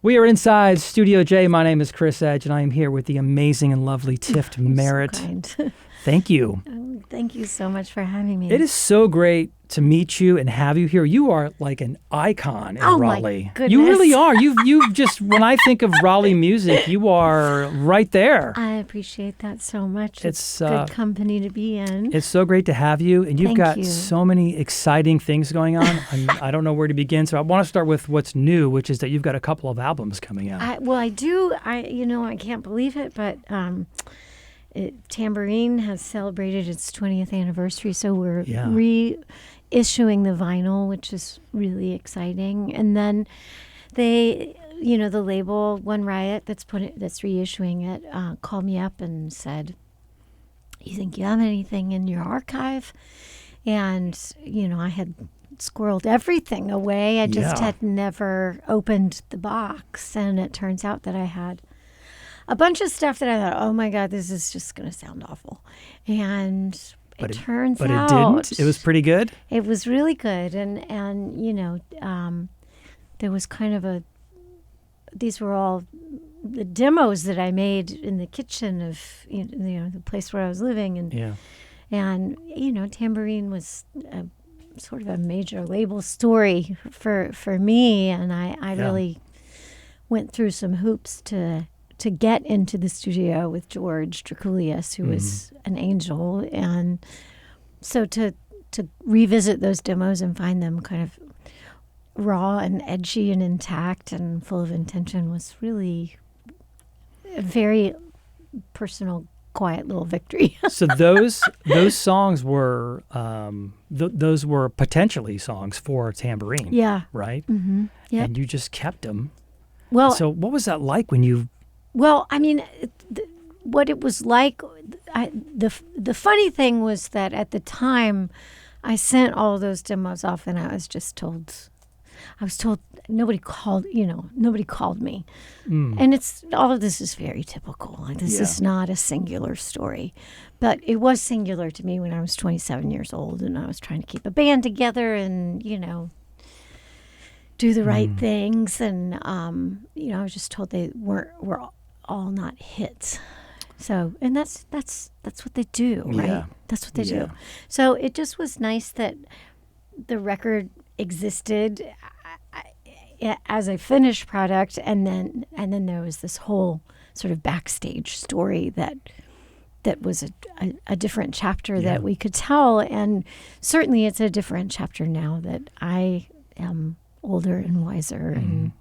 We are inside Studio J. My name is Chris Edge, and I am here with the amazing and lovely Tift Merritt. So kind. Thank you. Thank you so much for having me. It is so great to meet you and have you here. You are like an icon in Raleigh. My goodness. You really are. You've just, when I think of Raleigh music, you are right there. I appreciate that so much. It's good company to be in. It's so great to have you, and you've Thank got you. so many exciting things going on. I don't know where to begin, so I want to start with what's new, which is that you've got a couple of albums coming out. I do. I can't believe it, but Tambourine has celebrated its 20th anniversary, so we're reissuing the vinyl, which is really exciting. And then the label One Riot that's reissuing it called me up and said, "You think you have anything in your archive?" And I had squirreled everything away. I just had never opened the box, and it turns out that I had a bunch of stuff that I thought, oh my God, this is just going to sound awful. And it turns out it didn't. It was pretty good. It was really good. And there was kind of these were all the demos that I made in the kitchen of, the place where I was living. And Tambourine was sort of a major label story for me. And I really went through some hoops to get into the studio with George Draculius, who was an angel. And so to revisit those demos and find them kind of raw and edgy and intact and full of intention was really a very personal, quiet little victory. So those songs were those were potentially songs for Tambourine. Yeah. Right? Mm-hmm. Yeah. And you just kept them. Well, so what was that like when you... Well, I mean, what it was like, the funny thing was that at the time, I sent all of those demos off, and I was told nobody called me. And all of this is very typical. Like, this is not a singular story, but it was singular to me when I was 27 years old, and I was trying to keep a band together and, do the right things. And, I was just told they were all not hits. So, and that's what they do, right? Yeah. That's what they do. So it just was nice that the record existed as a finished product, and then there was this whole sort of backstage story that was a different chapter that we could tell. And certainly it's a different chapter now that I am older and wiser and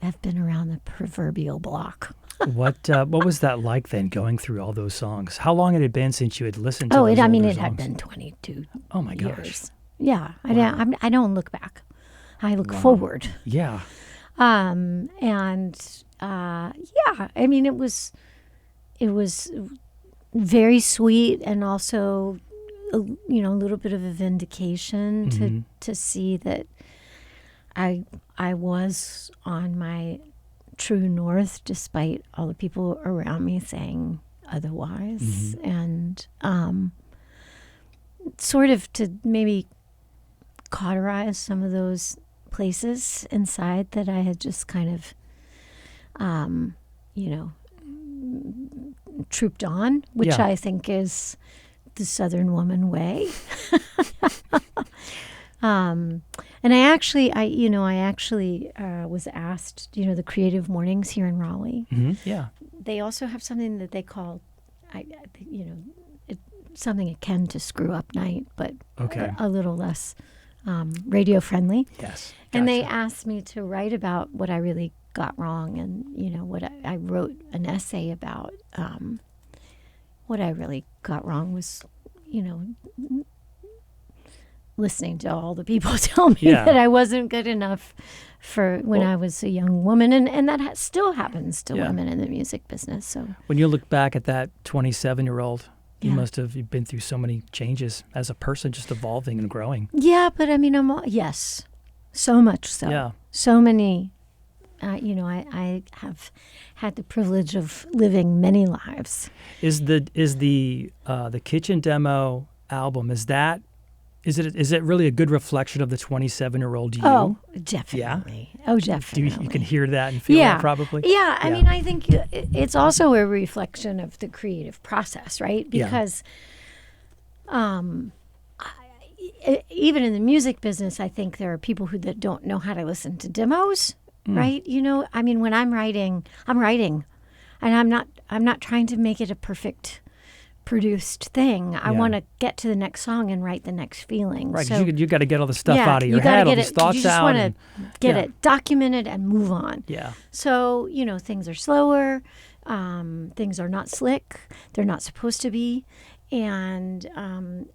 have been around the proverbial block. What was that like then, going through all those songs? How long had it been since you had listened to those older songs? It had been 22 Oh my gosh. years. Yeah. Wow. I don't look back. I look forward. Yeah. I mean, it was very sweet, and also a little bit of a vindication to see that I was on my true north, despite all the people around me saying otherwise. And sort of to maybe cauterize some of those places inside that I had just kind of trooped on, which I think is the Southern woman way. And I actually was asked, the Creative Mornings here in Raleigh. Yeah. They also have something that they call, something akin to Screw Up Night, but a little less radio friendly. Yes. Gotcha. And they asked me to write about what I really got wrong, and what I wrote an essay about. What I really got wrong was, listening to all the people tell me that I wasn't good enough for when I was a young woman, and that still happens to women in the music business. So when you look back at that 27-year-old, you must have been through so many changes as a person, just evolving and growing. Yeah, but I mean, so much so. Yeah. So many. I have had the privilege of living many lives. Is the kitchen demo album, is that Is it really a good reflection of the 27-year-old you? Oh, definitely. Yeah? Oh, definitely. You can hear that and feel that probably? Yeah. I mean, I think it's also a reflection of the creative process, right? Because even in the music business, I think there are people that don't know how to listen to demos, right? You know, I mean, when I'm writing, and I'm not trying to make it a perfect produced thing. I want to get to the next song and write the next feeling. Right, because you got to get all the stuff out of your head, all these thoughts out. You just want to get it documented and move on. Yeah. So, you know, things are slower. Things are not slick. They're not supposed to be. And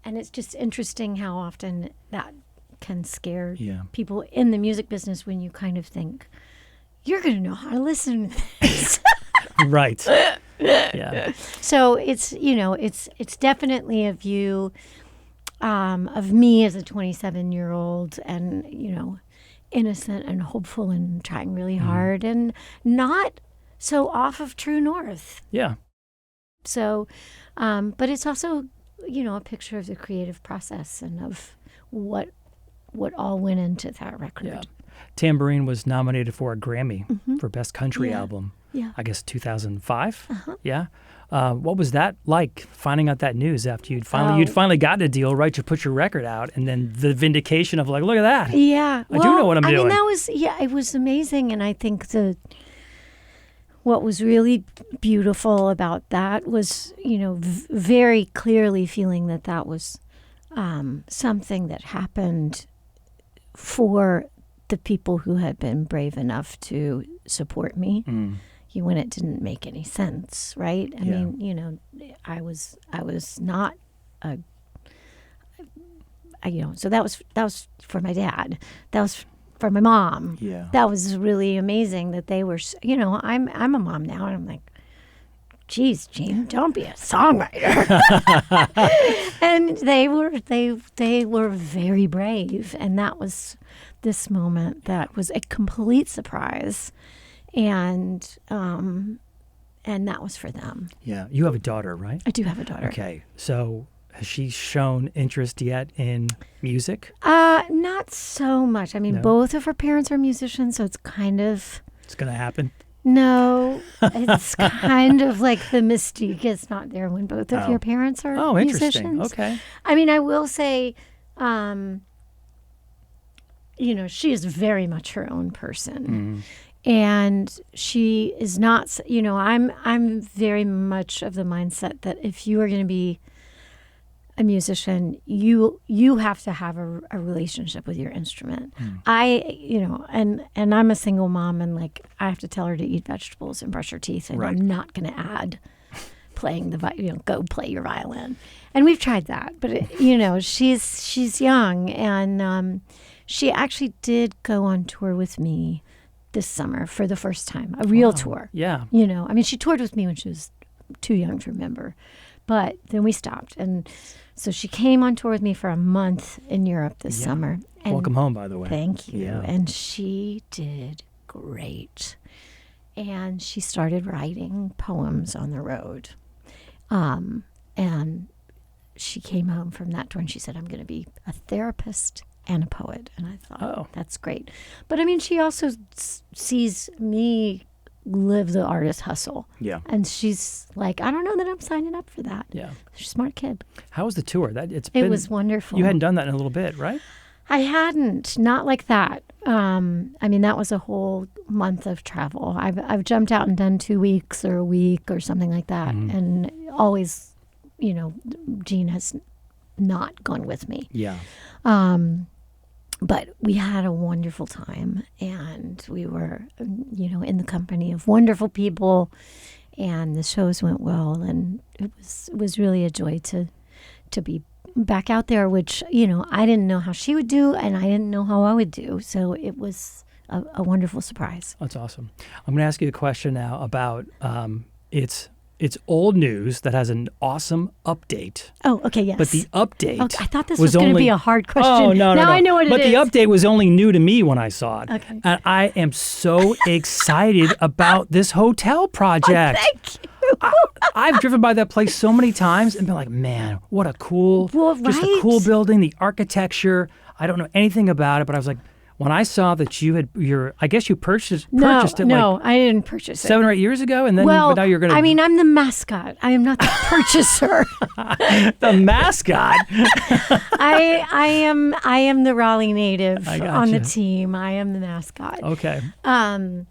it's just interesting how often that can scare people in the music business when you kind of think, you're going to know how to listen to this. Right. Yeah. So it's definitely a view of me as a 27-year-old and, you know, innocent and hopeful and trying really hard and not so off of true north. Yeah. So, but it's also, you know, a picture of the creative process and of what all went into that record. Yeah. Tambourine was nominated for a Grammy for Best Country Album. Yeah. I guess 2005. Yeah. What was that like, finding out that news after you'd finally gotten a deal, right, to put your record out, and then the vindication of like, look at that. Yeah. I do know what I'm doing. I mean, that was, it was amazing. And I think what was really beautiful about that was, you know, very clearly feeling that was something that happened for the people who had been brave enough to support me. When it didn't make any sense, right? I mean, you know, I was not so that was for my dad. That was for my mom. Yeah. That was really amazing that they were, you know, I'm a mom now and I'm like, geez, Jean, don't be a songwriter. And they were very brave. And that was this moment that was a complete surprise. And that was for them. Yeah. You have a daughter, right? I do have a daughter. Okay. So has she shown interest yet in music? Not so much. I mean, both of her parents are musicians, so it's kind of... It's going to happen? No. It's kind of like the mystique is not there when both of your parents are musicians. Interesting. Okay. I mean, I will say, you know, she is very much her own person. And she is not, you know, I'm very much of the mindset that if you are going to be a musician, you have to have a relationship with your instrument. You know, and I'm a single mom, and like I have to tell her to eat vegetables and brush her teeth, and I'm not going to add playing go play your violin. And we've tried that, but you know, she's young, and she actually did go on tour with me this summer for the first time, a real tour. Yeah. You know, I mean, she toured with me when she was too young to remember, but then we stopped. And so she came on tour with me for a month in Europe this summer. And welcome home, by the way. Thank you. Yeah. And she did great. And she started writing poems on the road. And she came home from that tour and she said, I'm going to be a therapist and a poet. And I thought, that's great. But I mean, she also sees me live the artist hustle. Yeah. And she's like, I don't know that I'm signing up for that. Yeah. She's a smart kid. How was the tour? It was wonderful. You hadn't done that in a little bit, right? I hadn't. Not like that. I mean, that was a whole month of travel. I've jumped out and done 2 weeks or a week or something like that. And always, you know, Jean has not gone with me. Yeah. But we had a wonderful time, and we were, you know, in the company of wonderful people, and the shows went well, and it was really a joy to be back out there, which, you know, I didn't know how she would do, and I didn't know how I would do, so it was a wonderful surprise. That's awesome. I'm going to ask you a question now about it's old news that has an awesome update. Oh, okay, yes. But the update I thought this was going to be a hard question. Oh, no. I know what it is. But the update was only new to me when I saw it. Okay. And I am so excited about this hotel project. Oh, thank you. I've driven by that place so many times and been like, man, what a cool, just a cool building, the architecture. I don't know anything about it, but I was like, when I saw that I guess you purchased it. No, I didn't purchase it 7 or 8 years ago, and then but now you're going to. I mean, I'm the mascot. I am not the purchaser. The mascot. I am the Raleigh native on the gotcha. team. I am the mascot. Okay. When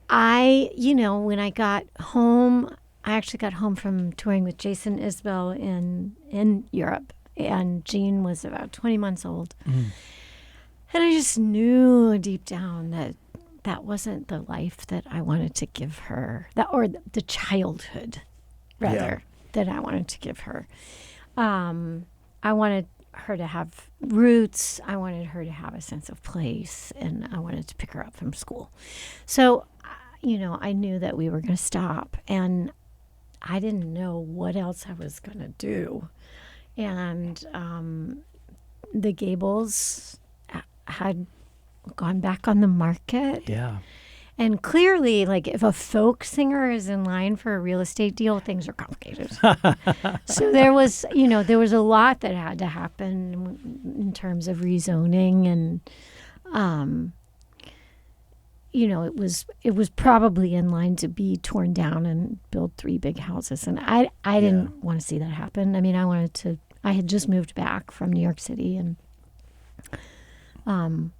I got home, I actually got home from touring with Jason Isbell in Europe, and Jean was about 20 months old. Mm. And I just knew deep down that wasn't the life that I wanted to give her, or the childhood, rather, that I wanted to give her. I wanted her to have roots. I wanted her to have a sense of place, and I wanted to pick her up from school. So, I knew that we were going to stop, and I didn't know what else I was going to do. And the Gables had gone back on the market. Yeah. And clearly, like, if a folk singer is in line for a real estate deal, things are complicated. So there was a lot that had to happen in terms of rezoning, and it was probably in line to be torn down and build 3 big houses. And I didn't want to see that happen. I mean, I had just moved back from New York City, and I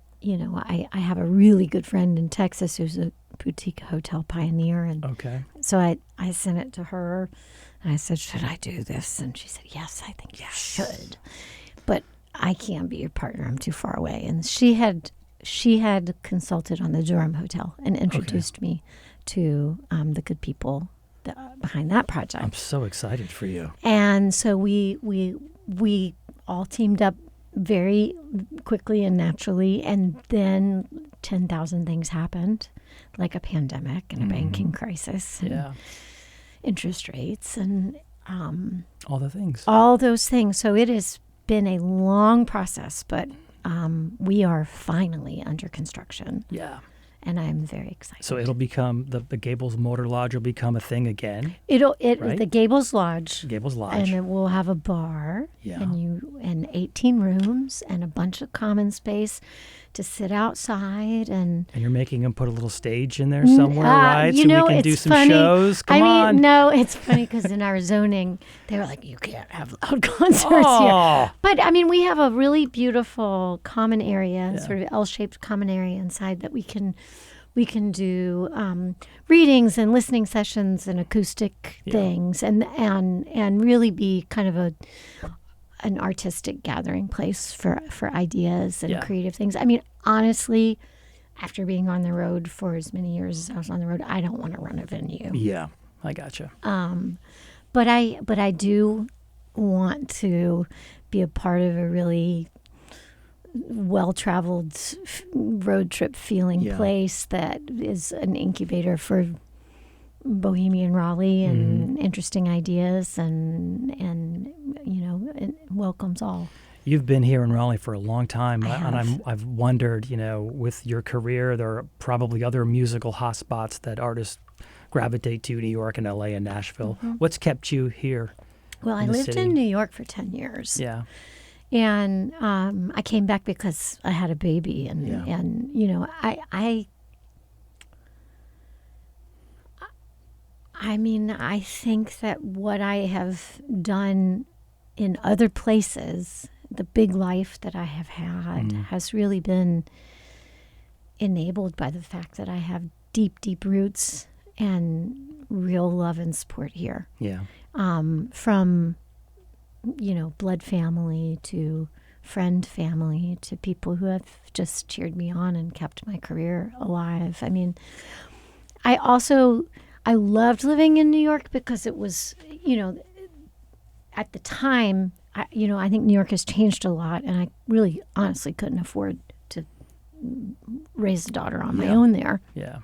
have a really good friend in Texas who's a boutique hotel pioneer. And so I sent it to her, and I said, should I do this? And she said, yes, I think you should. But I can't be your partner. I'm too far away. And she had consulted on the Durham Hotel and introduced me to the good people behind that project. I'm so excited for you. And so we all teamed up very quickly and naturally, and then 10,000 things happened, like a pandemic and a banking crisis, and interest rates, and all the things. All those things. So it has been a long process, but we are finally under construction. Yeah. And I'm very excited. So it'll become, the Gables Motor Lodge will become a thing again? Right? The Gables Lodge. Gables Lodge. And it will have a bar and 18 rooms and a bunch of common space to sit outside. And you're making them put a little stage in there somewhere, right? So we can do some funny. shows? Come on. No, it's funny because in our zoning, they were like, you can't have loud concerts here. But, we have a really beautiful common area, sort of L-shaped common area inside that we can do readings and listening sessions and acoustic things, and really be kind of an artistic gathering place for ideas and creative things. Honestly, after being on the road for as many years as I was on the road, I don't want to run a venue. Yeah, I gotcha. But I do want to be a part of a really well-traveled road trip feeling place that is an incubator for bohemian Raleigh and interesting ideas, and it welcomes all. You've been here in Raleigh for a long time, and I've wondered, with your career, there are probably other musical hotspots that artists gravitate to: New York and LA and Nashville. What's kept you here? Well, I lived in New York for 10 years. Yeah. And I came back because I had a baby, and I think that what I have done in other places, the big life that I have had, has really been enabled by the fact that I have deep, deep roots and real love and support here. Yeah. From blood family to friend family to people who have just cheered me on and kept my career alive. I loved living in New York because it was, at the time, I think New York has changed a lot, and I really honestly couldn't afford to raise a daughter on my own there. Yeah.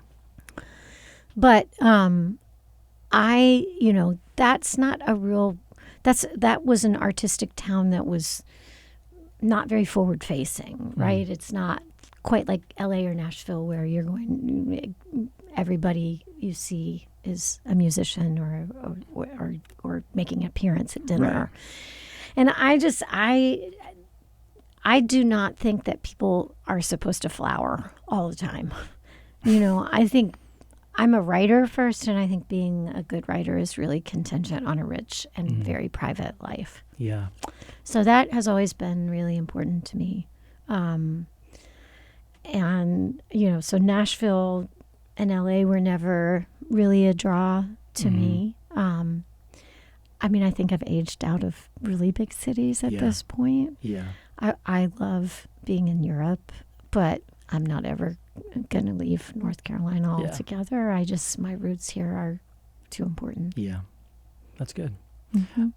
But that's not a real. That was an artistic town that was not very forward facing, right? It's not quite like LA or Nashville where you're going, everybody you see is a musician or making an appearance at dinner. Right. And I do not think that people are supposed to flower all the time. I think I'm a writer first, and I think being a good writer is really contingent on a rich and very private life. Yeah. So that has always been really important to me. And, so Nashville and LA were never really a draw to me. I think I've aged out of really big cities at this point. Yeah. I love being in Europe, but I'm not ever going to leave North Carolina altogether. My roots here are too important. Yeah. That's good.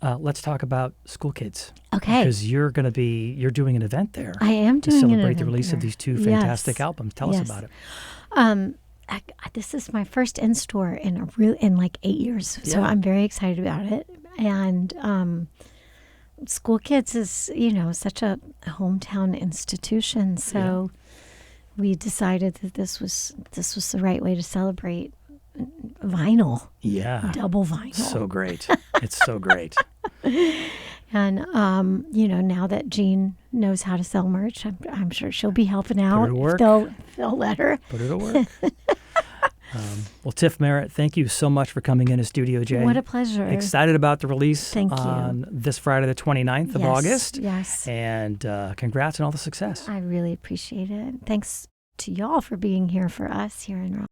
Let's talk about School Kids. Okay. Because you're doing an event there. I am doing to celebrate the release of these two fantastic albums. Tell us about it. This is my first in-store in like 8 years, so I'm very excited about it. And School Kids is, such a hometown institution, so we decided that this was the right way to celebrate vinyl. Yeah. Double vinyl. So great. It's so great. And, now that Jean knows how to sell merch, I'm sure she'll be helping out. Put it to work. They'll let her. Put it to work. Well, Tift Merritt, thank you so much for coming in to Studio J. What a pleasure. Excited about the release on this Friday, the 29th of August. Yes. And congrats on all the success. I really appreciate it. Thanks to y'all for being here for us here in Raleigh.